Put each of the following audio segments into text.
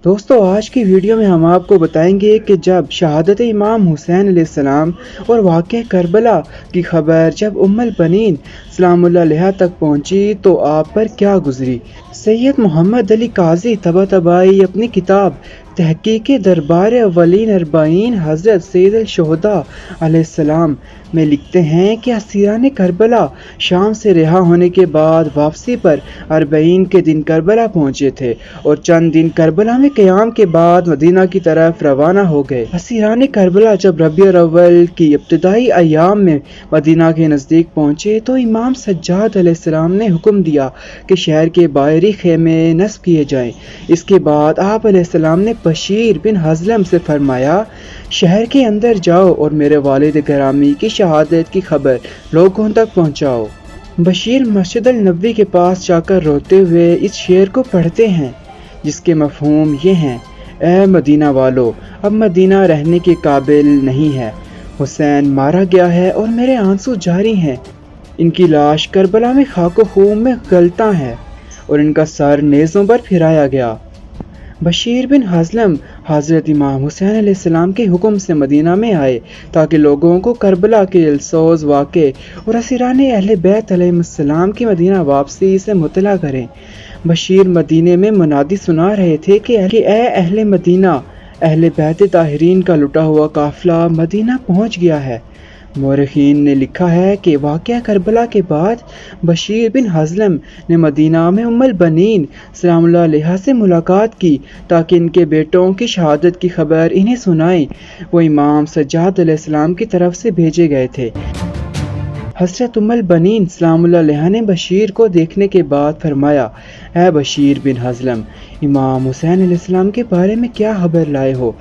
دوستو آج کی ویڈیو میں ہم آپ کو بتائیں گے کہ جب شہادت امام حسین علیہ السلام اور واقعہ کربلا کی خبر جب ام البنین سلام اللہ علیہ تک پہنچی تو آپ پر کیا گزری۔ سید محمد علی قاضی طباطبائی اپنی کتاب تحقیق دربار اولین اربعین حضرت سید الشہداء علیہ السلام میں لکھتے ہیں کہ اسیران کربلا شام سے رہا ہونے کے بعد واپسی پر 40 کے دن کربلا پہنچے تھے اور چند دن کربلا میں قیام کے بعد مدینہ کی طرف روانہ ہو گئے۔ اسیران کربلا جب ربیع الاول کی ابتدائی ایام میں مدینہ کے نزدیک پہنچے تو امام سجاد علیہ السلام نے حکم دیا کہ شہر کے باہری خیمے نصب کیے جائیں۔ اس کے بعد آپ علیہ السلام نے بشیر بن حزلم سے فرمایا، شہر کے اندر جاؤ اور میرے والد گرامی کی شہادت کی خبر لوگوں تک پہنچاؤ۔ بشیر مسجد النبوی کے پاس جا کر روتے ہوئے اس شعر کو پڑھتے ہیں جس کے مفہوم یہ ہیں: اے مدینہ والو، اب مدینہ رہنے کے قابل نہیں ہے، حسین مارا گیا ہے اور میرے آنسو جاری ہیں۔ ان کی لاش کربلا میں خاک و خون میں گلتا ہے اور ان کا سر نیزوں پر پھرایا گیا۔ بشیر بن حزلم حضرت امام حسین علیہ السلام کے حکم سے مدینہ میں آئے تاکہ لوگوں کو کربلا کے دلسوز واقعے اور اسیران اہل بیت علیہ السلام کی مدینہ واپسی سے مطلع کریں۔ بشیر مدینے میں منادی سنا رہے تھے کہ اے اہل مدینہ، اہل بیت طاہرین کا لٹا ہوا قافلہ مدینہ پہنچ گیا ہے۔ مورخین نے لکھا ہے کہ واقعہ کربلا کے بعد بشیر بن حزلم نے مدینہ میں ام البنین سلام اللہ علیہ سے ملاقات کی تاکہ ان کے بیٹوں کی شہادت کی خبر انہیں سنائیں۔ وہ امام سجاد علیہ السلام کی طرف سے بھیجے گئے تھے۔ حضرت ام البنین سلام اللہ علیہ نے بشیر کو دیکھنے کے بعد فرمایا، اے بشیر بن حزلم، امام حسین علیہ السلام کے بارے میں کیا خبر لائے ہو؟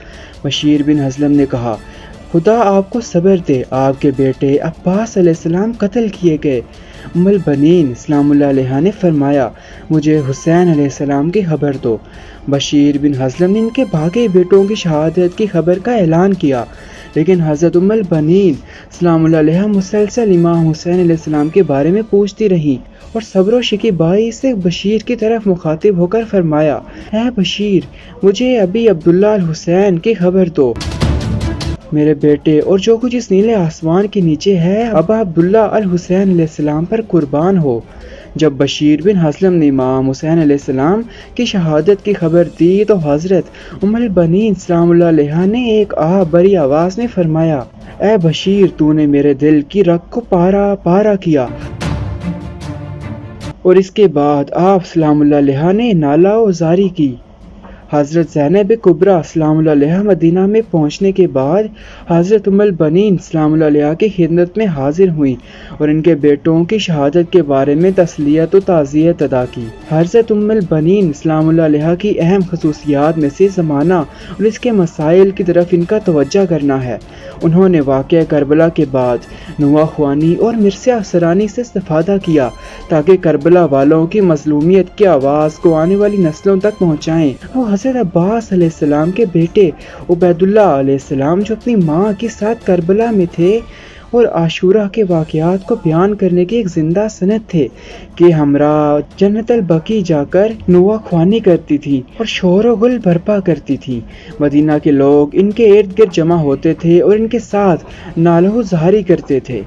بشیر بن حزلم نے کہا، خدا آپ کو صبر دے، آپ کے بیٹے عباس علیہ السلام قتل کیے گئے۔ ام البنین سلام اللہ علیہ نے فرمایا، مجھے حسین علیہ السلام کی خبر دو۔ بشیر بن حزلم نے ان کے بھاگے بیٹوں کی شہادت کی خبر کا اعلان کیا، لیکن حضرت ام البنین سلام اللہ علیہ مسلسل امام حسین علیہ السلام کے بارے میں پوچھتی رہیں اور صبر و شکیبائی سے بشیر کی طرف مخاطب ہو کر فرمایا، اے بشیر، مجھے ابھی عبداللہ الحسین کی خبر دو، میرے بیٹے اور جو کچھ اس نیلے آسمان کے نیچے ہے ابا عبداللہ الحسین علیہ السلام پر قربان ہو۔ جب بشیر بن حزلم نے امام حسین علیہ السلام کی شہادت کی خبر دی تو حضرت ام البنین سلام اللہ علیہ نے ایک بری آواز میں فرمایا، اے بشیر، تو نے میرے دل کی رگ کو پارا کیا۔ اور اس کے بعد آپ سلام اللہ علیہ نے نالہ و زاری کی۔ حضرت زینب کبریٰ سلام اللہ علیہ مدینہ میں پہنچنے کے بعد حضرت ام البنین سلام اللہ علیہ کی خدمت میں حاضر ہوئیں اور ان کے بیٹوں کی شہادت کے بارے میں تسلیت و تعزیت ادا کی۔ حضرت ام البنین سلام اللہ علیہ کی اہم خصوصیات میں سے زمانہ اور اس کے مسائل کی طرف ان کا توجہ کرنا ہے۔ انہوں نے واقعہ کربلا کے بعد نواح خوانی اور مرثیہ افسرانی سے استفادہ کیا تاکہ کربلا والوں کی مظلومیت کی آواز کو آنے والی نسلوں تک پہنچائیں۔ وہ حضرت عباس علیہ السلام کے بیٹے عبید اللہ علیہ السلام جو اپنی ماں کے ساتھ کربلا میں تھے اور عاشورہ کے واقعات کو بیان کرنے کی ایک زندہ سند تھے کہ ہمراہ جنت البقیع جا کر نواح خوانی کرتی تھی اور شور و غل برپا کرتی تھی۔ مدینہ کے لوگ ان کے ارد گرد جمع ہوتے تھے اور ان کے ساتھ نالہ و زاری کرتے تھے۔